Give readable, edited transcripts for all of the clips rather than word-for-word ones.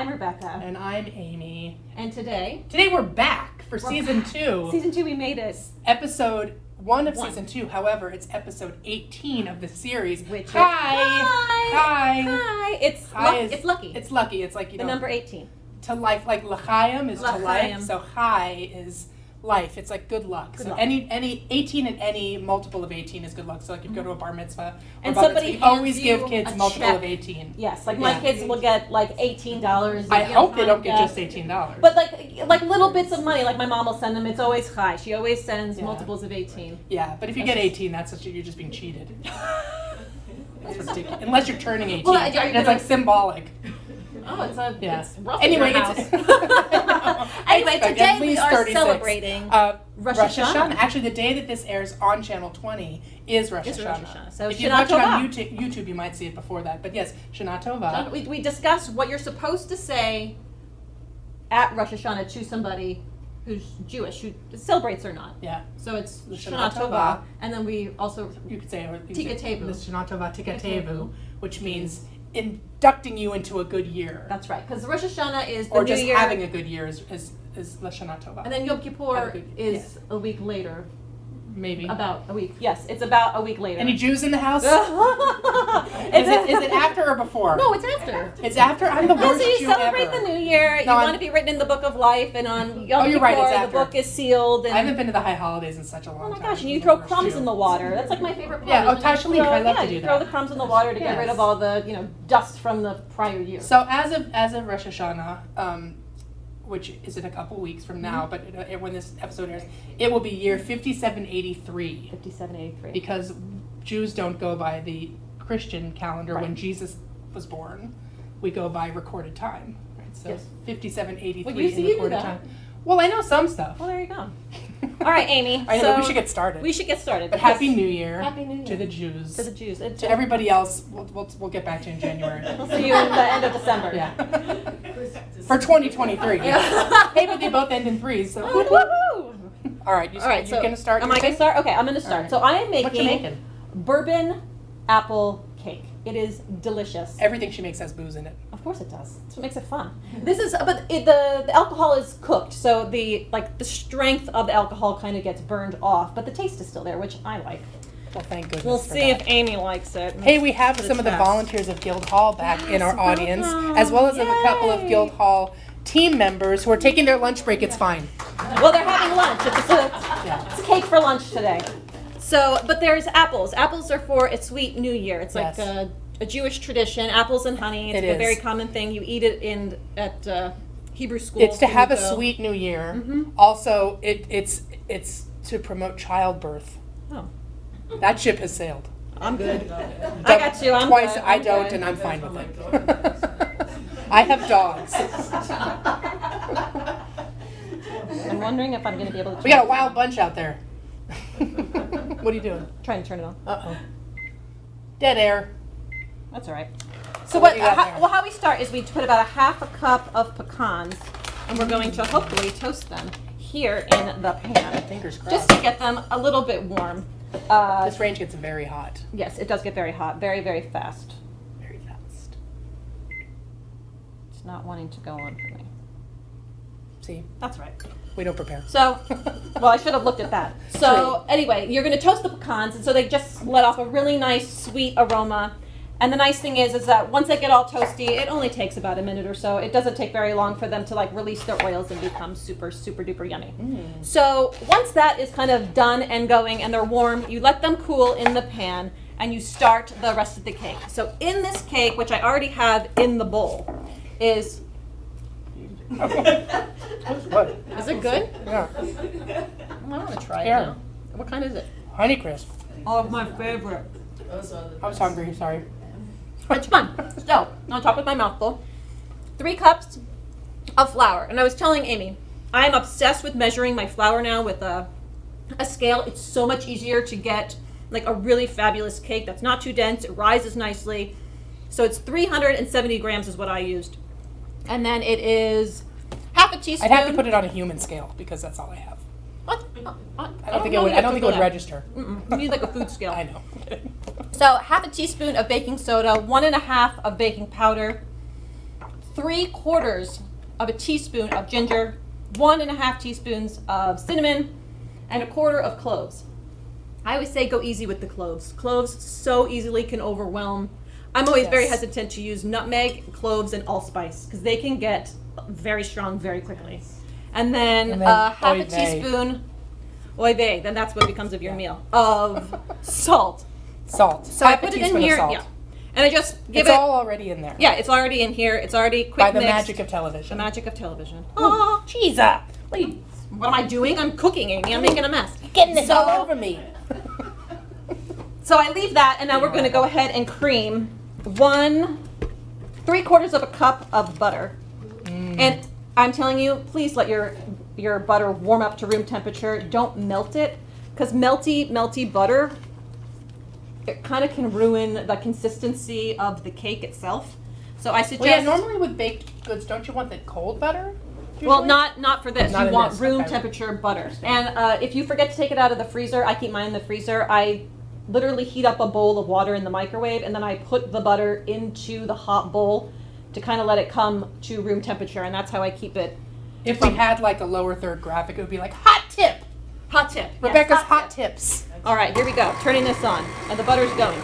I'm Rebecca. And I'm Amy. And today we're back for season 2. Season 2, we made it. Episode 1 of season 2. However, it's episode 18 of the series. Which Hi. It's lucky. It's lucky. It's like, the number 18. To life, like l'chaim is to life. L'chaim. So chai is life. It's like good luck. Good So luck. any 18 and any multiple of 18 is good luck. So like if you go to a bar mitzvah or And bar somebody mitzvah, we always hands you give kids a multiple check. of 18. Yes, like my kids will get like $18. I hope they don't get just $18. But like little bits of money, like my mom will send them. It's always high. She always sends multiples of 18. Yeah, but if you get 18, you're just being cheated. That's ridiculous. Unless you're turning 18. Well, and it's like symbolic. Oh, it's rough Anyway, in your house. Anyway, today we are 36. celebrating Rosh Hashanah. Actually, the day that this airs on Channel 20 is Rosh Hashanah. So if you watch it on YouTube, you might see it before that. But yes, Shana Tova. We discussed what you're supposed to say at Rosh Hashanah to somebody who's Jewish, who celebrates or not. Yeah. So it's Shana Shana Tova, and then we also you could say Tika Tevu. This Shana Tova Tika Tevu, which means inducting you into a good year. That's right, because Rosh Hashanah is the or New just Year, having a good year is La Shana Tova. and then Yom Kippur is a week later. Maybe. About a week. Yes, it's about a week later. Any Jews in the house? is it after or before? No, it's after. It's after. I'm the worst So you Jew celebrate ever. the New Year. You want to be written in the Book of Life, and on Yom you're Kippur, right, it's the after. book is sealed. And I haven't been to the high holidays in such a long time. oh my gosh! And you I'm throw the worst crumbs Jew. in the water. That's like my favorite part. Yeah, tashalik. I love to do you that. throw the crumbs in the water to get rid of all the dust from the prior year. So as of Rosh Hashanah, which is in a couple weeks from now, but when this episode airs, it will be year 5783. 5783. Because Jews don't go by the Christian calendar when Jesus was born. We go by recorded time. Right? So 5783 Well, you see, in you do recorded that. time. Well, I know some stuff. Well, there you go. All right, Amy. I know, so but we should get started. We should get started. But Happy New Year. Happy New Year to the Jews. To the Jews. To everybody else, we'll get back to you in January. We'll see you in the end of December. Yeah. For 2023. Hey, but they both end in 3, so. Woohoo! All right, you're going to start? Am I going to start? Okay, I'm going to start. Right. So I am What you making making? Bourbon Apple Cake. It is delicious. Everything she makes has booze in it. Of course it does. That's what makes it fun. This is, but the alcohol is cooked, so the strength of the alcohol kind of gets burned off, but the taste is still there, which I like. Well, thank goodness. We'll for see that. if Amy likes it. Hey, we have But some of it's the fast. volunteers of Guildhall back in our Yes, audience, welcome. as well as a couple of Yay. Guildhall team members who are taking their lunch break. It's fine. Well, they're having lunch. It's a cake for lunch today. So, but there's apples. Apples are for a sweet New Year. It's like Yes. a Jewish tradition. Apples and honey. It's It a is. very common thing. You eat it at Hebrew school. It's to when have you a go. sweet New Year. Mhm. Also, it's to promote childbirth. Oh, That ship has sailed. I'm good. I got you. I'm Twice. good. I I'm don't, good. and I'm fine with it. I have dogs. I'm wondering if I'm going to be able to. We got a wild bunch out there. What are you doing? Trying to turn it on. Uh-oh. Dead air. That's all right. So So what do you got there? how we start is we put about a half a cup of pecans, and we're going to hopefully toast them here in the pan, Fingers crossed. just to get them a little bit warm. This range gets very hot. Yes, it does get very hot, very, very fast. Very fast. It's not wanting to go on for me. See, That's right. we don't prepare. So, well, I should have looked at that. So, anyway, you're going to toast the pecans, and so they just let off a really nice, sweet aroma. And the nice thing is that once they get all toasty, it only takes about a minute or so. It doesn't take very long for them to like release their oils and become super, super duper yummy. So once that is kind of done and going and they're warm, you let them cool in the pan and you start the rest of the cake. So in this cake, which I already have in the bowl, is What? is it good? Yeah. I want to try it Yeah. now. What kind is it? Honeycrisp. Oh, my favorite. I was hungry, sorry. It's fun. So, on top of my mouthful, 3 cups of flour. And I was telling Amy, I am obsessed with measuring my flour now with a scale. It's so much easier to get like a really fabulous cake that's not too dense. It rises nicely. So it's 370 grams is what I used. And then it is half a teaspoon. I'd have to put it on a human scale because that's all I have. What? I don't think it would register. Mm-mm. You need like a food scale. I know. So half a teaspoon of baking soda, 1.5 of baking powder, 3/4 of a teaspoon of ginger, 1.5 teaspoons of cinnamon, and 1/4 of cloves. I always say go easy with the cloves. Cloves so easily can overwhelm. I'm always very hesitant to use nutmeg, cloves, and allspice because they can get very strong very quickly. And then half a teaspoon, oy vey, then that's what becomes of your meal, of salt. Salt. So I put it in here, and I just give it's all already in there. Yeah, it's already in here. It's already quick By the mixed. magic of television. The magic of television. Oh, Jesus. what am I doing? I'm cooking, Amy. I'm making a mess. Getting this all over me. So I leave that, and now we're going to go ahead and cream 3/4 of a cup of butter. And I'm telling you, please let your butter warm up to room temperature. Don't melt it, because melty butter, it kind of can ruin the consistency of the cake itself. So I suggest. Normally with baked goods, don't you want the cold butter? Well, not for this. Not you want this. room temperature butter. And if you forget to take it out of the freezer, I keep mine in the freezer. I literally heat up a bowl of water in the microwave, and then I put the butter into the hot bowl to kind of let it come to room temperature, and that's how I keep it. If we had like a lower third graphic, it would be like hot tip. Hot tip. Rebecca's Yes, hot tips. All right, here we go. Turning this on, and the butter's going.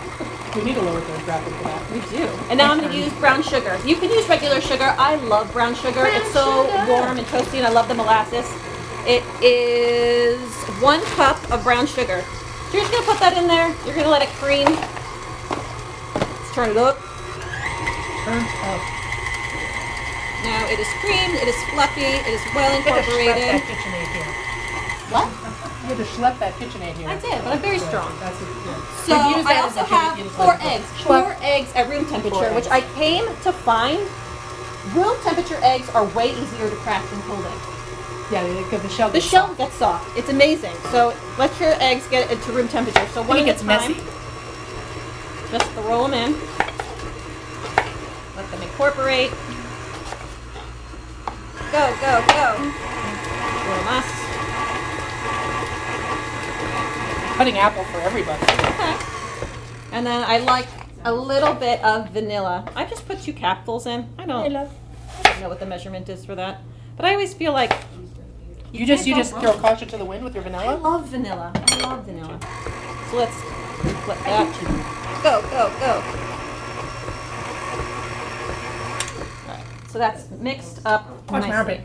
We need a lower third graphic for that. We do. And now I'm going to use brown sugar. You can use regular sugar. I love brown sugar. It's so warm and toasty, and I love the molasses. It is 1 cup of brown sugar. So you're just going to put that in there. You're going to let it cream. Let's turn it up. Turn up. Now it is creamed. It is fluffy. It is well You had to schlep incorporated. that KitchenAid here. What? You had to schlep that KitchenAid here. I did, but I'm very strong. That's it. Yeah. So We've used I that also as a have Yiddish 4 lesson. eggs. Schlep. 4 eggs at room temperature, 4 which eggs. I came to find. Room temperature eggs are way easier to crack than cold eggs. Yeah, the shell. The gets shell soft. gets soft. It's amazing. So let your eggs get into room temperature. So one When it at gets a time. messy. Just throw them in. Let them incorporate. Go, go, go. Más. Cutting apple for everybody. Okay. And then I like a little bit of vanilla. I just put 2 capfuls in. I don't know what the measurement is for that. But I always feel like You just can't go throw wrong. caution to the wind with your I vanilla. love vanilla. I love vanilla. So let's flip that. Go, go, go. Alright, so that's mixed up Watch my nicely. armpit.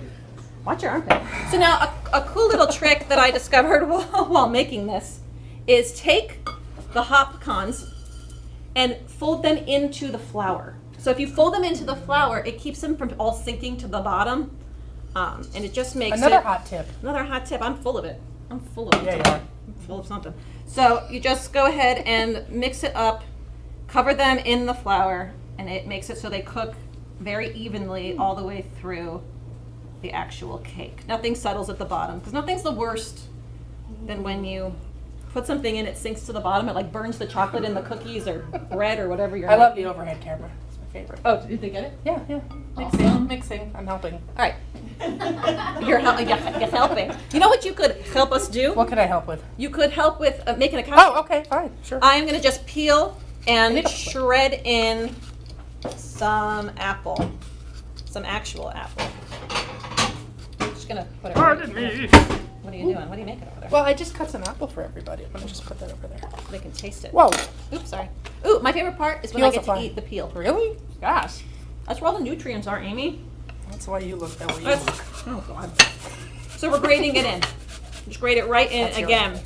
Watch your armpit. So now a cool little trick that I discovered while making this is take the hot pecans and fold them into the flour. So if you fold them into the flour, it keeps them from all sinking to the bottom. And it just makes Another it hot tip. another hot tip. I'm full of it. I'm full of it. Yeah, you are. I'm full of something. So you just go ahead and mix it up, cover them in the flour, and it makes it so they cook very evenly all the way through the actual cake. Nothing settles at the bottom, because nothing's the worst than when you put something in, it sinks to the bottom, it like burns the chocolate in the cookies or bread or whatever you're I love making. the overhead camera. It's my favorite. Oh, did they get it? Yeah, yeah. Mixing. I'm helping. All right. You're helping. You know what you could help us do? What can I help with? You could help with making a cocktail. Oh, okay, fine, sure. I am going to just peel and Nice. shred in some apple, some actual apple. I'm just going to put it right here. What are you doing? What are you making over there? Well, I just cut some apple for everybody. I'm gonna just put that over there. They can taste it. Whoa, Oops, sorry. Ooh, my favorite part is when Peel's I get a to fun. eat the peel. really? Gosh, That's where all the nutrients are, Amy. that's why you look that way. Oh, God. So we're grating it in. Just grate it right in That's your- again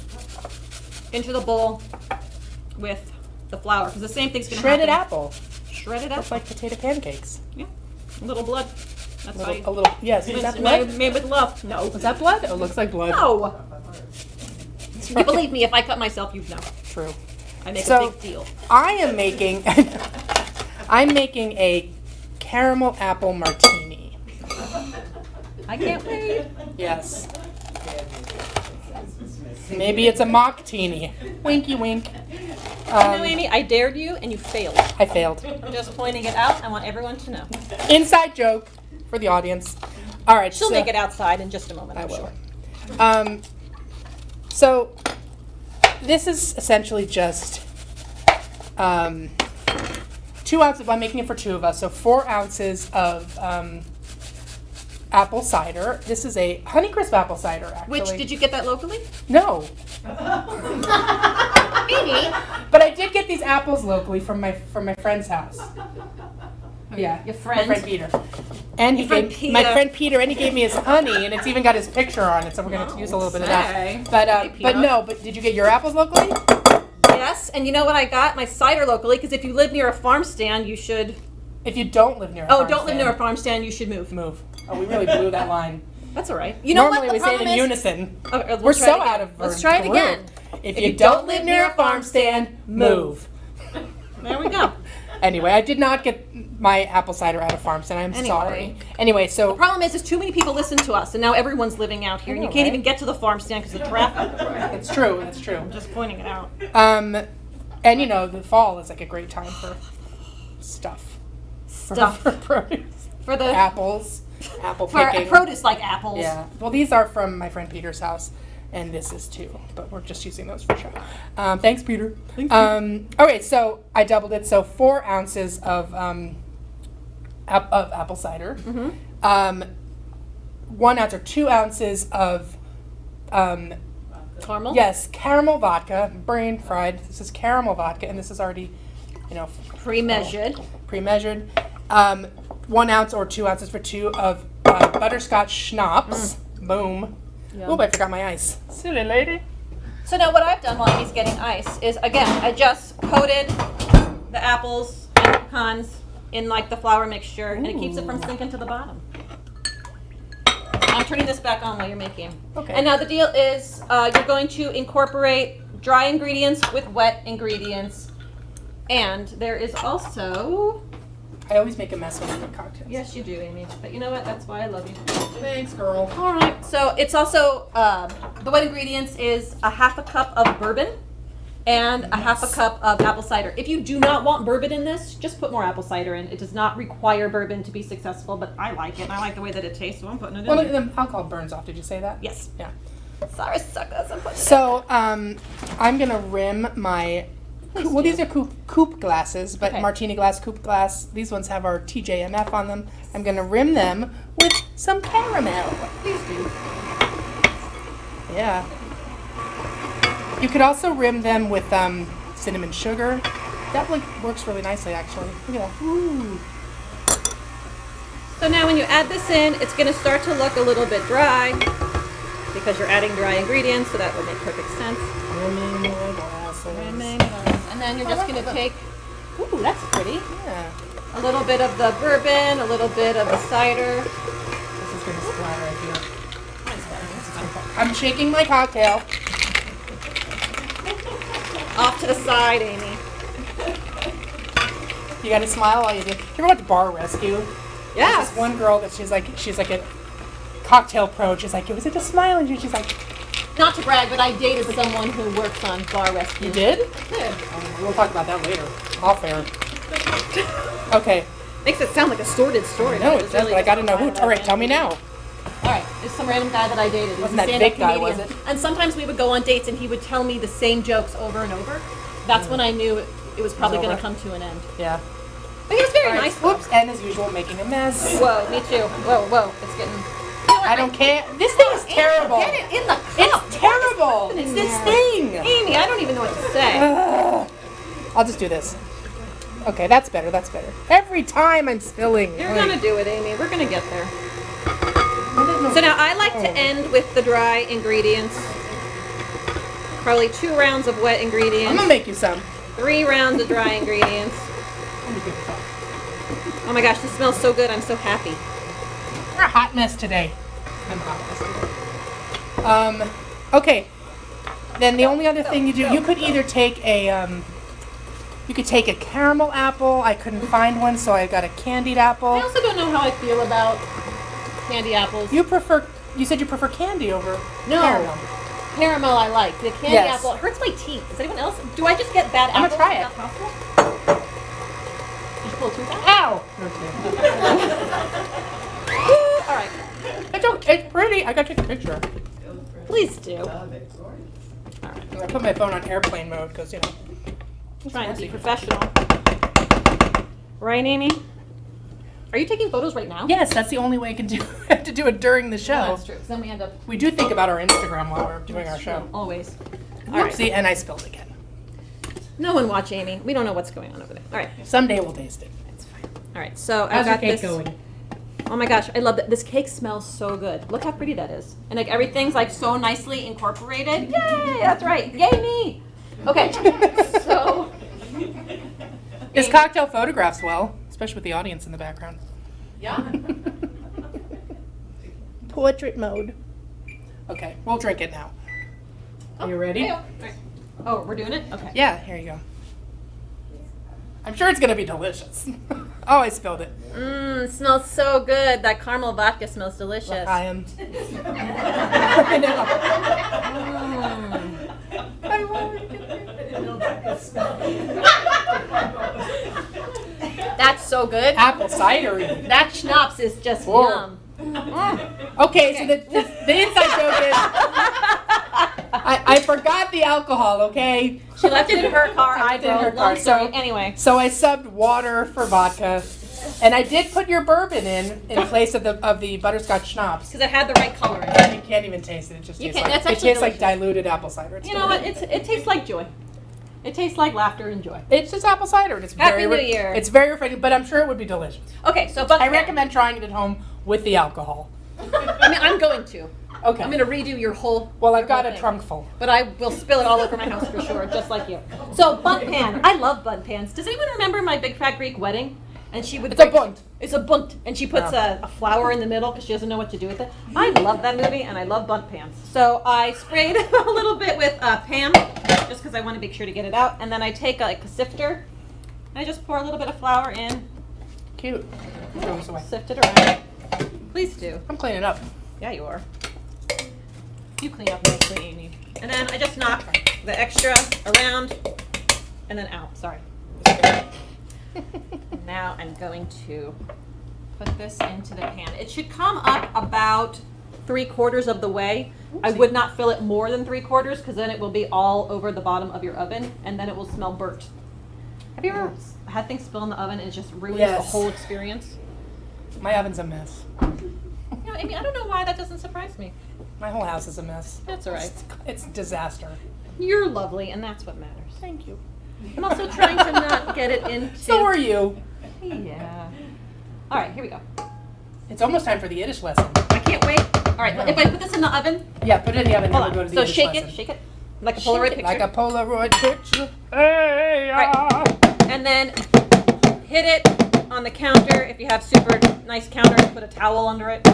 into the bowl with the flour. Because the same thing's going to happen. Shredded apple. Shredded Looks apple. like potato pancakes. Yeah. A little blood. That's A how little, a little. Yes, is that blood? made with love. No. Is that blood? Oh, it looks like blood. No. You believe me, if I cut myself, you'd know. True. I make So- a big deal. I am making. I'm making a caramel apple martini. I can't wait. Yes. Maybe it's a mock-tini. Winky wink. No, Amy, I dared you and you failed. I failed. I'm just pointing it out. I want everyone to know. Inside joke for the audience. All right. She'll so- make it outside in just a moment, I I'm will. sure. So this is essentially just 2 ounces. I'm making it for 2 of us, so 4 ounces of apple cider. This is a Honeycrisp apple cider, actually. Which, did you get that locally? No. Amy. But I did get these apples locally from my friend's house. Yeah, Your friend? My friend Peter. And my friend Peter, and he gave me his honey, and it's even got his picture on it, so we're going to use a little bit of that. But did you get your apples locally? Yes, and you know what I got? My cider locally, because if you live near a farm stand, you should... If you don't live near a farm stand. live near a farm stand, you should move. Move. Oh, we really blew that line. That's all right. You know Normally what the we say it in problem is? unison. Okay, We're so out of Let's try it again. If you don't live near a farm stand, move. There we go. Anyway, I did not get my apple cider at a farm stand. I'm sorry. Anyway, so... The problem is too many people listen to us, and now everyone's living out here, and you can't right? even get to the farm stand because of traffic. It's true, it's true. I'm just pointing it out. And you know, the fall is like a great time for stuff. For produce. For the... Apples. Apple For picking. produce like apples. Yeah. Well, these are from my friend Peter's house, and this is too, but we're just using those for show. Thanks, Peter. Okay, so I doubled it. So 4 ounces of apple cider. Mm-hmm. 1 ounce or 2 ounces of Caramel? Yes, caramel vodka. Brain fried. This is caramel vodka, and this is already, Pre-measured. Pre-measured. 1 ounce or 2 ounces for 2 of butterscotch schnapps. Boom. Yum. Oop, I forgot my ice. Silly lady. So now what I've done while he's getting ice is, again, I just coated the apples and the pecans in like the flour mixture, and it keeps it from sinking to the bottom. I'm turning this back on while you're making. Okay. And now the deal is you're going to incorporate dry ingredients with wet ingredients. And there is also... I always make a mess when I make cocktails. Yes, you do, Amy. But you know what? That's why I love you. Thanks, girl. All right. So it's also, the wet ingredients is a half a cup of bourbon and a half a cup of apple cider. If you do not want bourbon in this, just put more apple cider in. It does not require bourbon to be successful, but I like it, and I like the way that it tastes, so I'm putting it in. Well, there. the alcohol burns off. Did you say that? Yes. Yeah. Sorry, suckers. I'm putting So, I'm going to rim my... Well, these are coupe glasses, but Okay. Martini glass, coupe glass. These ones have our TJMF on them. I'm going to rim them with some caramel. Please do. Yeah. You could also rim them with cinnamon sugar. That works really nicely, actually. Look at that. Ooh. So now when you add this in, it's going to start to look a little bit dry because you're adding dry ingredients, so that would make perfect sense. Rimming the glasses. Rimming those. And then you're just going to take, ooh, that's pretty. Yeah. A little bit of the bourbon, a little bit of the cider. This is going to splatter, I feel. I'm shaking my cocktail. Off to the side, Amy. You got to smile while you do. You ever watch Bar Rescue? Yes. There's this one girl that she's like a cocktail pro. She's like, was it just smile? And she's like, Not to brag, but I dated someone who works on Bar Rescue. you did? Yeah. We'll talk about that later. Off air. Okay. Makes it sound like a sordid story. No, but it it's does, really but I got to just know who. about All right, that tell me now. All right, there's some random guy that I dated. He was Wasn't a that stand-up fake guy, comedian. was it? And sometimes we would go on dates, and he would tell me the same jokes over and over. That's when I knew it was probably going to come to an end. Yeah. But he was very All right, nice. though. whoops, and as usual, making a mess. Whoa, me too. Whoa, it's getting. You know what? I don't care. This thing is terrible. Get it in the cup. It's terrible. happening It's this there? thing. Amy, I don't even know what to say. I'll just do this. Okay, that's better. That's better. Every time I'm spilling. You're gonna do it, Amy. We're gonna get there. So now I like to end with the dry ingredients. Probably 2 rounds of wet ingredients. I'm gonna make you some. 3 rounds of dry ingredients. Oh my gosh, this smells so good. I'm so happy. We're a hot mess today. I'm a hot mess today. Okay. Then the only other thing you do, you could either take a caramel apple. I couldn't find one, so I got a candied I apple. also don't know how I feel about candy apples. You said you prefer candy over No. caramel. Caramel I like. The candy Yes. apple, it hurts my teeth. Does anyone else? Do I just get bad I'm apples? gonna try Is it. that possible? Did you pull a tooth out? Ow! All right. It's pretty. I gotta take a picture. Please do. I put my phone on airplane mode because, Trying to be professional. Right, Amy? Are you taking photos right now? Yes, that's the only way I can do I have to do it during the show. Oh, that's true. 'Cause then we end up. We do think about our Instagram while we're doing our show. Always. All right. Oopsie, and I spilled again. No one watch Amy. We don't know what's going on over there. All right. Someday we'll taste it. That's fine. All right. So How's I've your got cake this. going? Oh my gosh, I love that. This cake smells so good. Look how pretty that is. And like everything's like so nicely incorporated. Yay! That's right. Yay me. Okay. So. This cocktail photographs well, especially with the audience in the background. Yeah. Portrait mode. Okay, we'll drink it now. Are you ready? Oh, we're doing it? Okay. Yeah, here you go. I'm sure it's gonna be delicious. Oh, I spilled it. It smells so good. That caramel vodka smells delicious. I am. Mm. I love it. That's so good. Apple cider. That schnapps is just Whoa. yum. Okay, so the inside joke is I forgot the alcohol, okay? She left it in her car. I Left it in her drove. car, Long story. so- Anyway. So I subbed water for vodka. And I did put your bourbon in place of the butterscotch schnapps. Because it had the right color in it. And you can't even taste it. It just You tastes can't- like that's actually delicious. diluted apple cider. It's You know what? delicious. It tastes like joy. It tastes like laughter and joy. It's just apple cider. And it's Happy very New Year. It's very refreshing, but I'm sure it would be delicious. Okay, so but I recommend trying it at home with the alcohol. I mean, I'm going to. Okay. I'm going to redo your whole. Well, I've your got whole a thing. trunk full. But I will spill it all over my house for sure, just like you. So bunt pan. I love bunt pans. Does anyone remember my big fat Greek wedding? And she would. It's a bunt. It's a bunt, and she puts a flower in the middle because she doesn't know what to do with it. I love that movie, and I love bunt pans. So I sprayed a little bit with Pam, just because I want to make sure to get it out, and then I take like a sifter, and I just pour a little bit of flour in, Cute. Throw this away. sift it around. Please do. I'm cleaning up. Yeah, you are. You clean up nicely, Amy. And then I just knock the extra around and then out. Sorry. Now I'm going to put this into the pan. It should come up about 3/4 of the way. I would not fill it more than 3/4 because then it will be all over the bottom of your oven and then it will smell burnt. Have you ever had things spill in the oven and it just ruins the Yes. whole experience? My oven's a mess. You know, Amy, I don't know why that doesn't surprise me. My whole house is a mess. That's all right. It's a disaster. You're lovely, and that's what matters. Thank you. I'm also trying to not get it into. So are you. Yeah. All right, here we go. It's almost time for the Yiddish lesson. I can't wait. All right, I know. if I put this in the oven, Yeah, put it in the oven. hold Then we'll go on. to the So Yiddish shake lesson. it, shake it, like a Polaroid picture. Like a Polaroid picture. Hey, Right. And then hit it on the counter. If you have super nice counters, put a towel under it.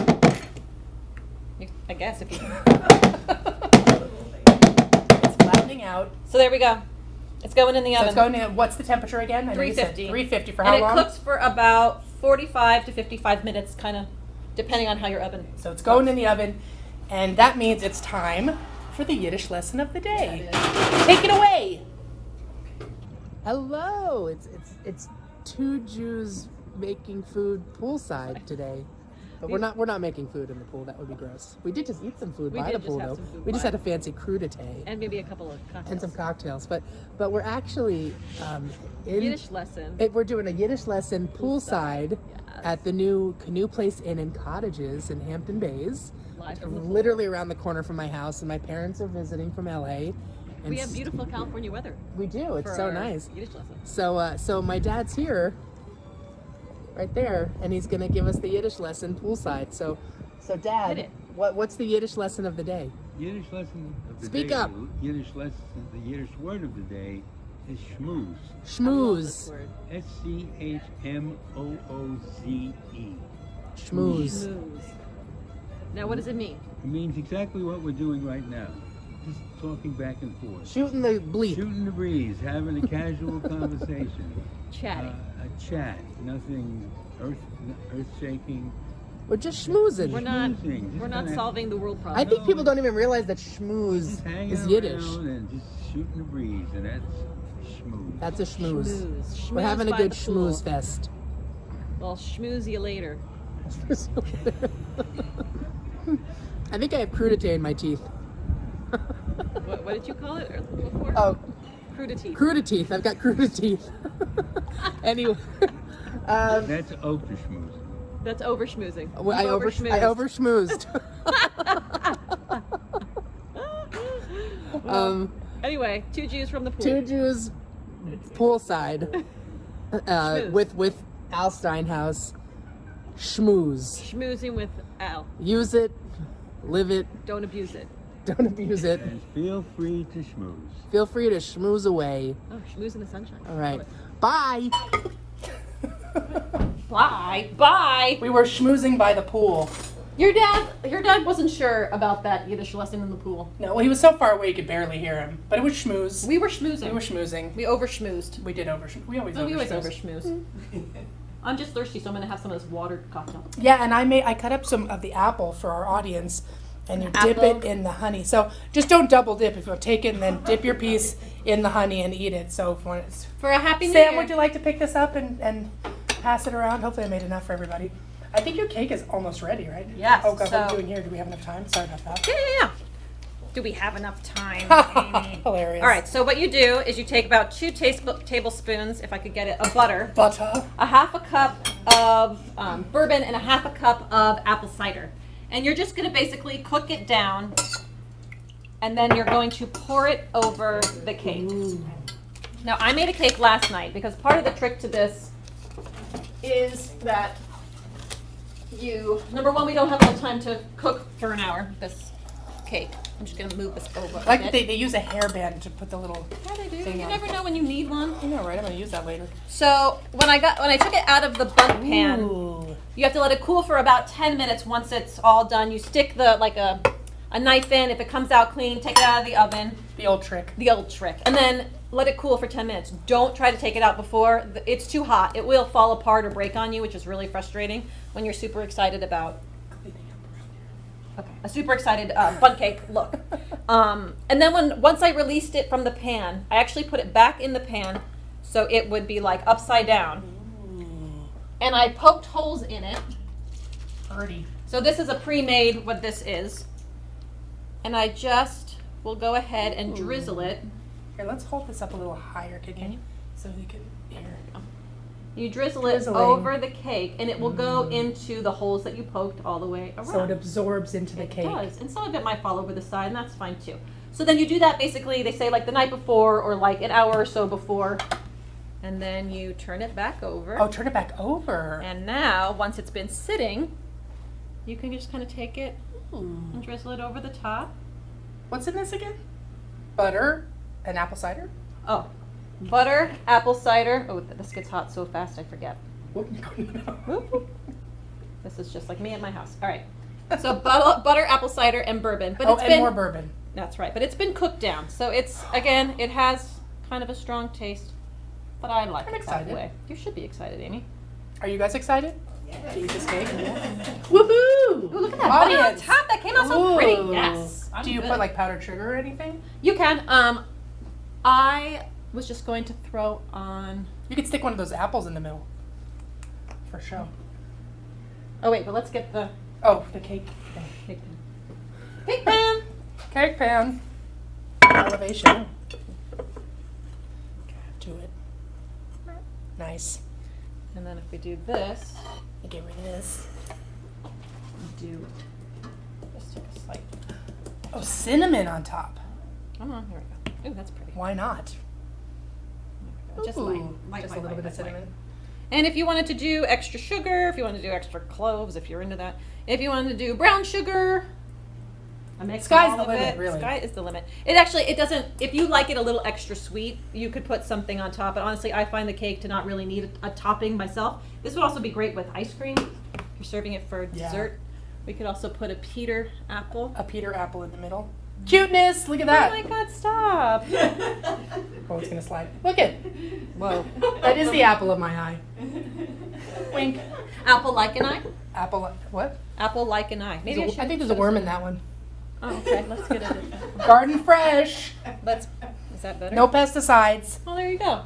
I guess if you. It's flattening out. So there we go. It's going in the So oven. it's going to, what's the temperature again? I know you said 350. 350 for and how it long? cooks for about 45 to 55 minutes, kind of, depending on how your oven. So it's going in the oven, and that means it's time for the Yiddish lesson of the day. Take it away. Hello. It's two Jews making food poolside today. But we're not making food in the pool. That would be gross. We did just eat some food We by did the just pool have though. some food We just by had a fancy crudité And maybe a couple of cocktails. and some cocktails. But we're actually in Yiddish lesson. we're doing a Yiddish lesson poolside Yes. at the new Canoe Place Inn and Cottages in Hampton Bays. Live from the pool. Literally around the corner from my house, and my parents are visiting from LA. And We have beautiful California weather. We do. It's for so our nice. Yiddish lesson. So my dad's here, right there, and he's gonna give us the Yiddish lesson poolside. So Hit Dad, it. what's the Yiddish lesson of the day? Yiddish lesson of the Speak day. up. Yiddish lesson. The Yiddish word of the day is schmooze. This Schmooze. word. SCHMOOZE. Schmooze. Schmooze. Now, what does it mean? It means exactly what we're doing right now. Just talking back and forth. Shooting the bleep. Shooting the breeze, having a casual conversation. Chatting. A chat. Nothing earth-shaking. We're just schmoozing. We're not. schmoozing. Just We're not kinda- solving the world I problem. think people don't even realize that schmooze Just hanging is Yiddish. around and just shooting the breeze, and that's schmooze. That's a schmooze. Schmooze. We're Schmooze having a by good the pool. schmooze fest. Well, schmooze you later. I think I have crudité in my teeth. What did you call it before? Oh, Crudité. cruda teeth. I've got cruda teeth. Anyway, That's overschmoozing. That's over schmoozing. I over-schmoozed. Anyway, 2 Jews from the pool. 2 Jews poolside Schmooze. with Al Steinhaus. Schmooze. Schmoozing with Al. Use it, live it, Don't abuse it. don't abuse it. And feel free to schmooze. Feel free to schmooze away. Oh, schmooze in the sunshine. All right. Bye. Bye. Bye. We were schmoozing by the pool. Your dad wasn't sure about that Yiddish lesson in the pool. No, well, he was so far away you could barely hear him. But it was schmooze. We were schmoozing. We were schmoozing. We over schmoozed. We did we always We always over over schmooze. I'm just thirsty, so I'm gonna have some of this water cocktail. Yeah, and I cut up some of the apple for our audience, and you dip Apple. it in the honey. So just don't double dip. If you take it and then dip your piece in the honey and eat it. So if it's For a happy New Sam, Year. would you like to pick this up and pass it around? Hopefully I made enough for everybody. I think your cake is almost ready, right? Yes, Oh God, what are so- we doing here? Do we have enough time? Sorry about that. Yeah. Do we have enough time, Amy? Hilarious. All right, so what you do is you take about 2 tablespoons, if I could get it, of butter, Butter. a half a cup of bourbon, and a half a cup of apple cider. And you're just going to basically cook it down, and then you're going to pour it over the cake. Now, I made a cake last night because part of the trick to this is that number one, we don't have enough time to cook for an hour this cake. I'm just going to move this over a Like bit. they use a hairband to put the little. Yeah, they do. thing You on. never know when you need one. I know, right? I'm gonna use that later. So when I took it out of the bun pan, Ooh. you have to let it cool for about 10 minutes. Once it's all done, you stick a knife in. If it comes out clean, take it out of the oven. The old trick. The old trick. And then let it cool for 10 minutes. Don't try to take it out before. It's too hot. It will fall apart or break on you, which is really frustrating when you're super excited about a super excited bun cake look. And then once I released it from the pan, I actually put it back in the pan so it would be like upside down. And I poked holes in it. Pretty. So this is a pre-made what this is. And I just will go ahead and drizzle it. Here, let's hold this up a little higher, can you? So you can hear. You drizzle it Drizzling. over the cake, and it will go into the holes that you poked all the way around. So it absorbs into the It cake. does, and some of it might fall over the side, and that's fine too. So then you do that basically, they say like the night before or like an hour or so before, and then you turn it back over. Oh, turn it back over. And now, once it's been sitting, you can just kind of take it and drizzle it over the top. What's in this again? Butter and apple cider? Oh, butter, apple cider. Oh, this gets hot so fast I forget. Whoop. This is just like me at my house. All right. So butter, apple cider, and bourbon. But Oh, it's and been more bourbon. That's right. But it's been cooked down, so it's it has kind of a strong taste. But I like I'm it excited. that way. You should be excited, Amy. Are you guys excited? To eat this cake? Woohoo! Ooh, look at that butter on Audience. top. That came out so pretty. Ooh. Yes. I'm Do you good. put like powdered sugar or anything? You can. I was just going to throw on. You could stick one of those apples in the middle. For show. Oh wait, but let's get the Oh, the cake thing. cake pan. Cake pan. Cake pan. Elevation. Do it. Nice. And then if we do this, You get rid of this. do just take a slight. Oh, cinnamon on top. Come on, here we go. Ooh, that's pretty. Why not? There we go. Just Ooh, light, just light, a little light, bit of light, light. cinnamon. And if you wanted to do extra sugar, if you wanted to do extra cloves, if you're into that, if you wanted to do brown sugar, a mix Sky's of all the of limit, it. really. Sky is the limit. It doesn't. If you like it a little extra sweet, you could put something on top. But honestly, I find the cake to not really need a topping myself. This would also be great with ice cream. If you're serving it for Yeah. dessert. We could also put a Peter apple. A Peter apple in the middle. Cuteness! Look at Oh that. my God! Stop. Oh, it's gonna slide. Look it. Whoa. That is the apple of my eye. Wink. Apple like an eye. Apple. What? Apple like an eye. Maybe I think there's a worm in that one. Oh, okay. Let's get it. Garden fresh. Let's. Is that better? No pesticides. Oh, there you go.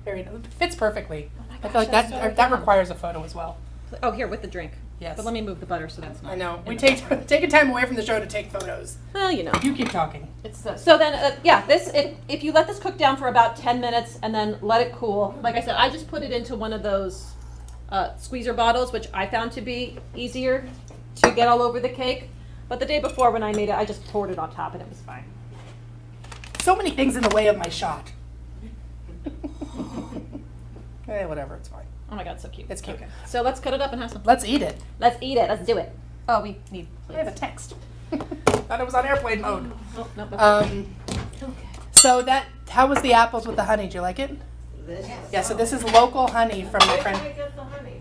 Very. It fits perfectly. my I gosh, feel like that's that so that fun. requires a photo as well. Oh, here with the drink. Yes. But let me move the butter so that's not. I know. We take a time away from the show to take photos. Well, you know. You keep talking. It's so then yeah. This if you let this cook down for about 10 minutes and then let it cool. Like I said, I just put it into one of those squeezer bottles, which I found to be easier to get all over the cake. But the day before when I made it, I just poured it on top and it was fine. So many things in the way of my shot. Whatever, it's fine. Oh my god, so cute. It's cute. Okay. So let's cut it up and have some. Let's eat it. Let's eat it. Let's do it. Oh, we need I have a text. Thought it was on airplane mode. Oh, no, Okay. So how was the apples with the honey? Do you like it? Yeah, so this is local honey from my friend.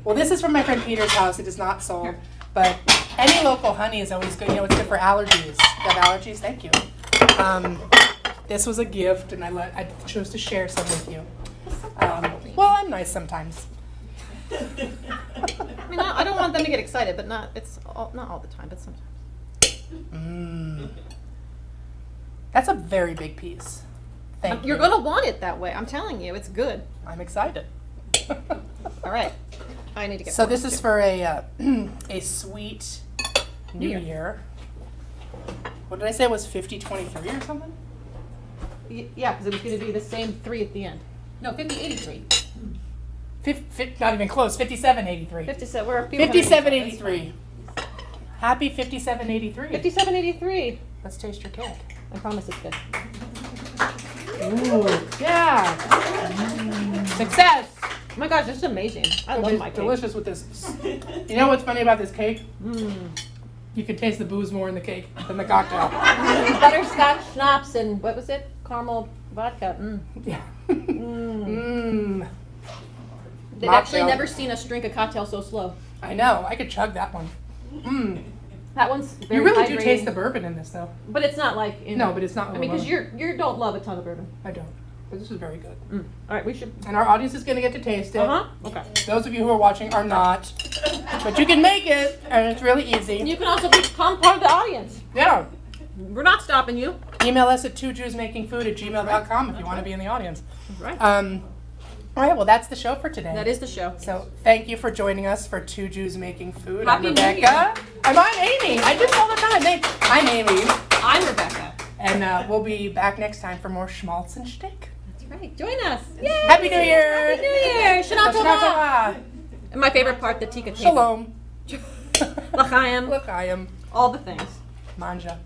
Well, this is from my friend Peter's house. It is not sold. But any local honey is always good. You know, it's good for allergies. You have allergies? Thank you. This was a gift, and I chose to share some with you. Well, I'm nice sometimes. I mean, I don't want them to get excited, but not all the time, but sometimes. That's a very big piece. Thank you. You're gonna want it that way. I'm telling you, it's good. I'm excited. All right, I need to get. So this is for a sweet New Year. What did I say? It was 50-23 or something? Yeah, because it was going to be the same 3 at the end. No, 50-83. Not even close. 57-83. 57. We're 57-83. Happy 57-83. 57-83. Let's taste your cake. I promise it's good. Ooh, yeah. Success. Oh my gosh, this is amazing. I love my cake. Delicious with this. You know what's funny about this cake? You can taste the booze more in the cake than the cocktail. Butterscotch schnapps and what was it? Caramel vodka. Yeah. They've actually never seen us drink a cocktail so slow. I know. I could chug that one. That one's very You really do hydrating. taste the bourbon in this, though. But it's not like... No, but it's not... I mean, because you don't love a ton of bourbon. I don't. But this is very good. All right, we should... And our audience is going to get to taste it. Okay. Those of you who are watching are not. But you can make it, and it's really easy. You can also become part of the audience. Yeah. We're not stopping you. Email us at twojewsmakingfood@gmail.com if you want to be in the audience. Right. All right, well, that's the show for today. That is the show. So thank you for joining us for Two Jews Making Food. Happy I'm New Rebecca. Year. And I'm Amy. I do this all the time. I'm Amy. I'm Rebecca. And we'll be back next time for more schmaltz and steak. That's right. Join us. Yay. Happy New Year. Happy New Year. Shana Shana Tova. Tova. And my favorite part, the tikka tape. Shalom. L'chaim. L'chaim. All the things. Manja.